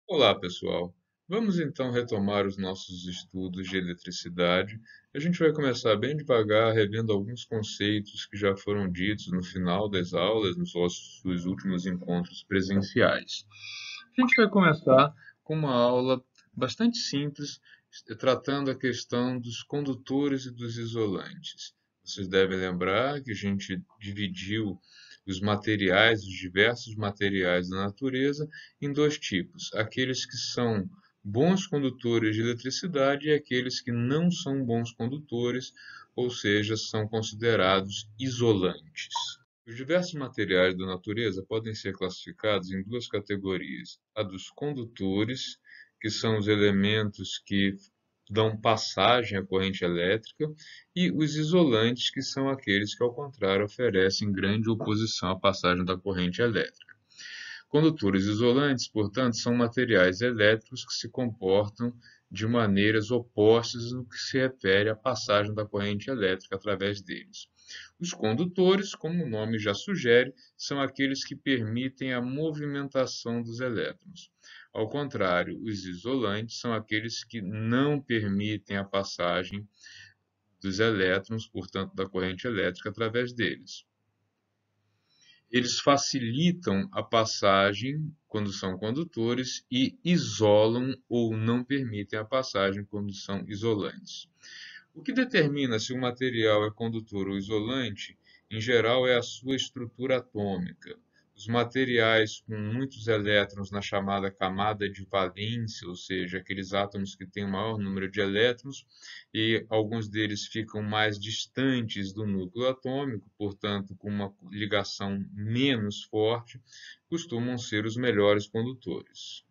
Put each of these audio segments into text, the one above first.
Olá, pessoal. Vamos então retomar os nossos estudos de eletricidade. A gente vai começar bem devagar, revendo alguns conceitos que já foram ditos no final das aulas, nos nossos últimos encontros presenciais. A gente vai começar com uma aula bastante simples, tratando a questão dos condutores e dos isolantes. Vocês devem lembrar que a gente dividiu os materiais, os diversos materiais da natureza, em dois tipos: aqueles que são bons condutores de eletricidade e aqueles que não são bons condutores, ou seja, são considerados isolantes. Os diversos materiais da natureza podem ser classificados em duas categorias: a dos condutores, que são os elementos que dão passagem à corrente elétrica, e os isolantes, que são aqueles que, ao contrário, oferecem grande oposição à passagem da corrente elétrica. Condutores isolantes, portanto, são materiais elétricos que se comportam de maneiras opostas no que se refere à passagem da corrente elétrica através deles. Os condutores, como o nome já sugere, são aqueles que permitem a movimentação dos elétrons. Ao contrário, os isolantes são aqueles que não permitem a passagem dos elétrons, portanto, da corrente elétrica através deles. Eles facilitam a passagem quando são condutores e isolam ou não permitem a passagem quando são isolantes. O que determina se um material é condutor ou isolante, em geral, é a sua estrutura atômica. Os materiais com muitos elétrons na chamada camada de valência, ou seja, aqueles átomos que têm o maior número de elétrons, e alguns deles ficam mais distantes do núcleo atômico, portanto, com uma ligação menos forte, costumam ser os melhores condutores.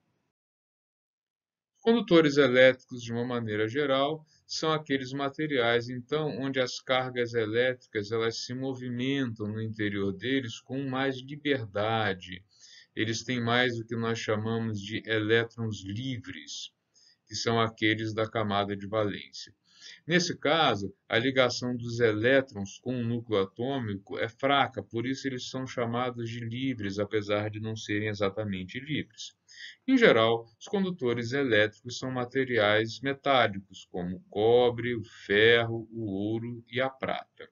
Condutores elétricos, de uma maneira geral, são aqueles materiais, então, onde as cargas elétricas elas se movimentam no interior deles com mais liberdade. Eles têm mais o que nós chamamos de elétrons livres, que são aqueles da camada de valência. Nesse caso, a ligação dos elétrons com o núcleo atômico é fraca, por isso eles são chamados de livres, apesar de não serem exatamente livres. Em geral, os condutores elétricos são materiais metálicos, como o cobre, o ferro, o ouro e a prata.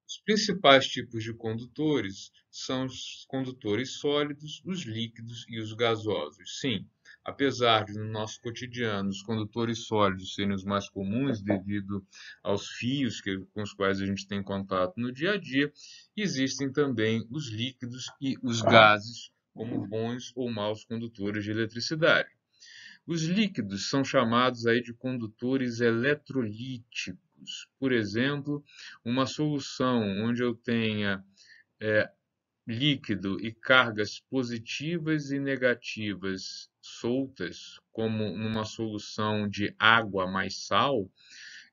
Os principais tipos de condutores são os condutores sólidos, os líquidos e os gasosos. Sim, apesar de no nosso cotidiano os condutores sólidos serem os mais comuns devido aos fios com os quais a gente tem contato no dia a dia, existem também os líquidos e os gases como bons ou maus condutores de eletricidade. Os líquidos são chamados aí de condutores eletrolíticos. Por exemplo, uma solução onde eu tenha líquido e cargas positivas e negativas soltas, como numa solução de água mais sal,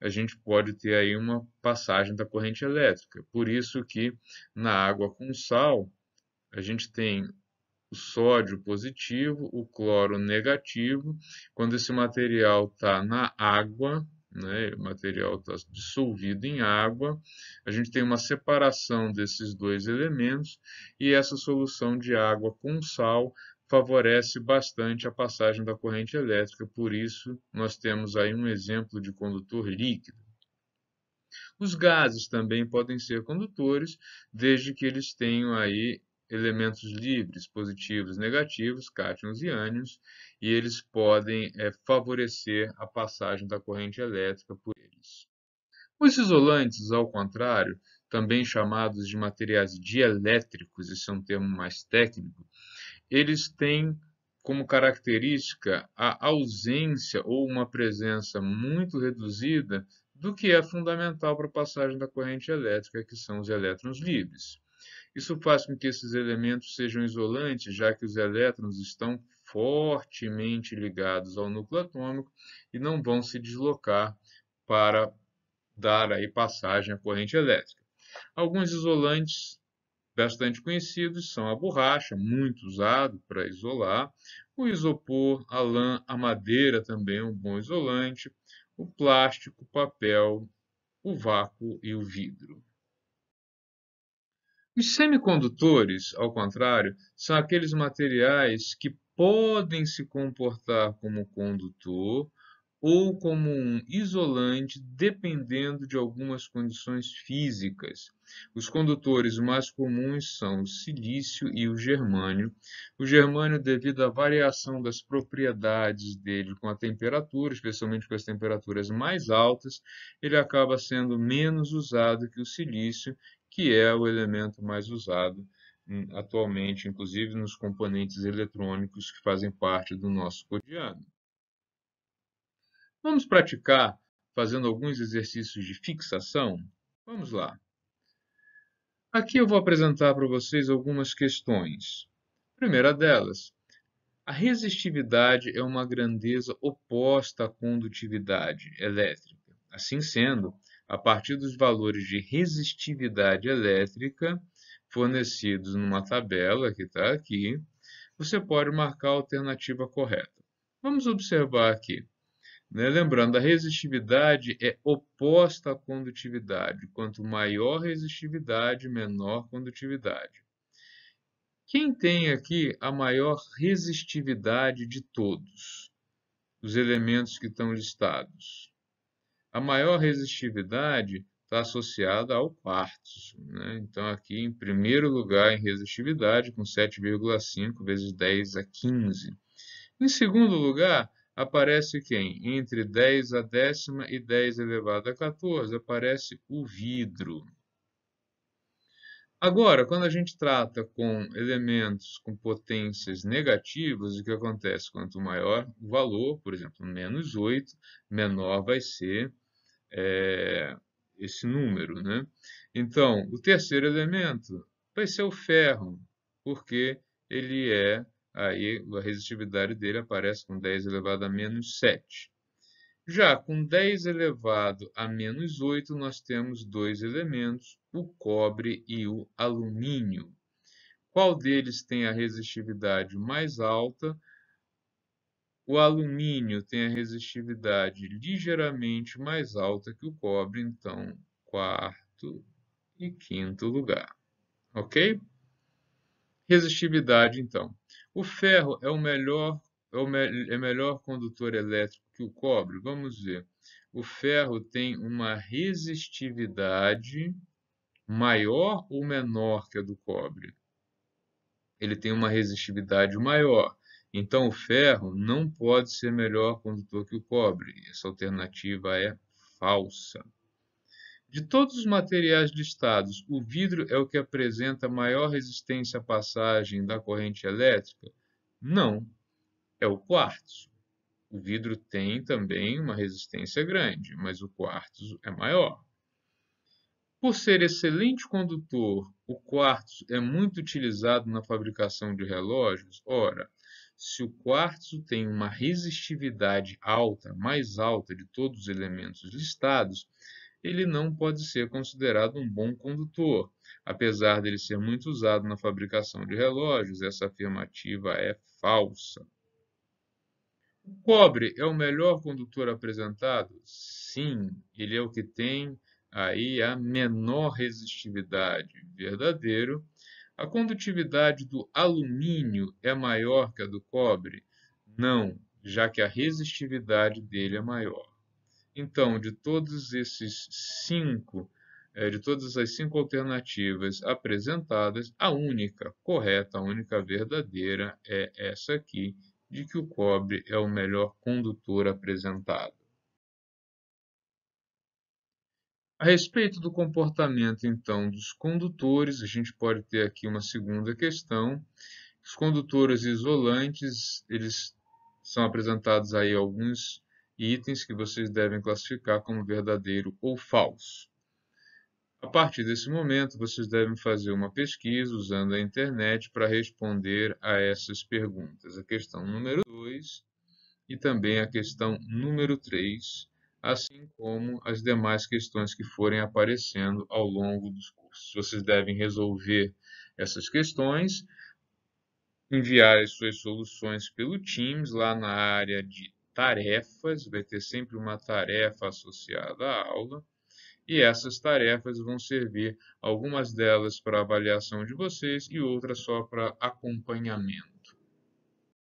a gente pode ter aí uma passagem da corrente elétrica. Por isso que na água com sal, a gente tem o sódio positivo, o cloro negativo. Quando esse material está na água, né, o material está dissolvido em água, a gente tem uma separação desses dois elementos e essa solução de água com sal favorece bastante a passagem da corrente elétrica, por isso nós temos aí um exemplo de condutor líquido. Os gases também podem ser condutores, desde que eles tenham aí elementos livres, positivos, negativos, cátions e ânions, e eles podem favorecer a passagem da corrente elétrica por eles. Os isolantes, ao contrário, também chamados de materiais dielétricos, esse é um termo mais técnico, eles têm como característica a ausência ou uma presença muito reduzida do que é fundamental para a passagem da corrente elétrica, que são os elétrons livres. Isso faz com que esses elementos sejam isolantes, já que os elétrons estão fortemente ligados ao núcleo atômico e não vão se deslocar para dar aí passagem à corrente elétrica. Alguns isolantes bastante conhecidos são a borracha, muito usado para isolar, o isopor, a lã, a madeira também é um bom isolante, o plástico, o papel, o vácuo e o vidro. Os semicondutores, ao contrário, são aqueles materiais que podem se comportar como condutor ou como um isolante, dependendo de algumas condições físicas. Os condutores mais comuns são o silício e o germânio. O germânio, devido à variação das propriedades dele com a temperatura, especialmente com as temperaturas mais altas, ele acaba sendo menos usado que o silício, que é o elemento mais usado atualmente, inclusive nos componentes eletrônicos que fazem parte do nosso cotidiano. Vamos praticar fazendo alguns exercícios de fixação? Vamos lá. Aqui eu vou apresentar para vocês algumas questões. Primeira delas, a resistividade é uma grandeza oposta à condutividade elétrica. Assim sendo, a partir dos valores de resistividade elétrica fornecidos numa tabela que está aqui, você pode marcar a alternativa correta. Vamos observar aqui. Lembrando, a resistividade é oposta à condutividade. Quanto maior resistividade, menor condutividade. Quem tem aqui a maior resistividade de todos os elementos que estão listados? A maior resistividade está associada ao quartzo, né? Então, aqui em primeiro lugar em resistividade, com 7,5 vezes 10 a 15. Em segundo lugar, aparece quem? Entre 10 a décima e 10 elevado a 14, aparece o vidro. Agora, quando a gente trata com elementos com potências negativas, o que acontece? Quanto maior o valor, por exemplo, menos 8, menor vai ser esse número, né? Então, o terceiro elemento vai ser o ferro, porque ele aí a resistividade dele aparece com 10 elevado a menos 7. Já com 10 elevado a menos 8, nós temos dois elementos, o cobre e o alumínio. Qual deles tem a resistividade mais alta? O alumínio tem a resistividade ligeiramente mais alta que o cobre, então, quarto e quinto lugar. Ok? Resistividade, então. O ferro é melhor condutor elétrico que o cobre? Vamos ver. O ferro tem uma resistividade maior ou menor que a do cobre? Ele tem uma resistividade maior. Então, o ferro não pode ser melhor condutor que o cobre. Essa alternativa é falsa. De todos os materiais listados, o vidro é o que apresenta maior resistência à passagem da corrente elétrica? Não, é o quartzo. O vidro tem também uma resistência grande, mas o quartzo é maior. Por ser excelente condutor, o quartzo é muito utilizado na fabricação de relógios? Ora, se o quartzo tem uma resistividade alta, mais alta de todos os elementos listados, ele não pode ser considerado um bom condutor. Apesar dele ser muito usado na fabricação de relógios, essa afirmativa é falsa. O cobre é o melhor condutor apresentado? Sim, ele é o que tem aí a menor resistividade. Verdadeiro. A condutividade do alumínio é maior que a do cobre? Não, já que a resistividade dele é maior. Então, de todos esses de todas as 5 alternativas apresentadas, a única correta, a única verdadeira é essa aqui, de que o cobre é o melhor condutor apresentado. A respeito do comportamento, então, dos condutores, a gente pode ter aqui uma segunda questão. Os condutores isolantes, eles são apresentados aí alguns itens que vocês devem classificar como verdadeiro ou falso. A partir desse momento, vocês devem fazer uma pesquisa usando a internet para responder a essas perguntas. A questão número 2 e também a questão número 3, assim como as demais questões que forem aparecendo ao longo dos cursos. Vocês devem resolver essas questões, enviar as suas soluções pelo Teams, lá na área de tarefas, vai ter sempre uma tarefa associada à aula, e essas tarefas vão servir, algumas delas para avaliação de vocês e outras só para acompanhamento.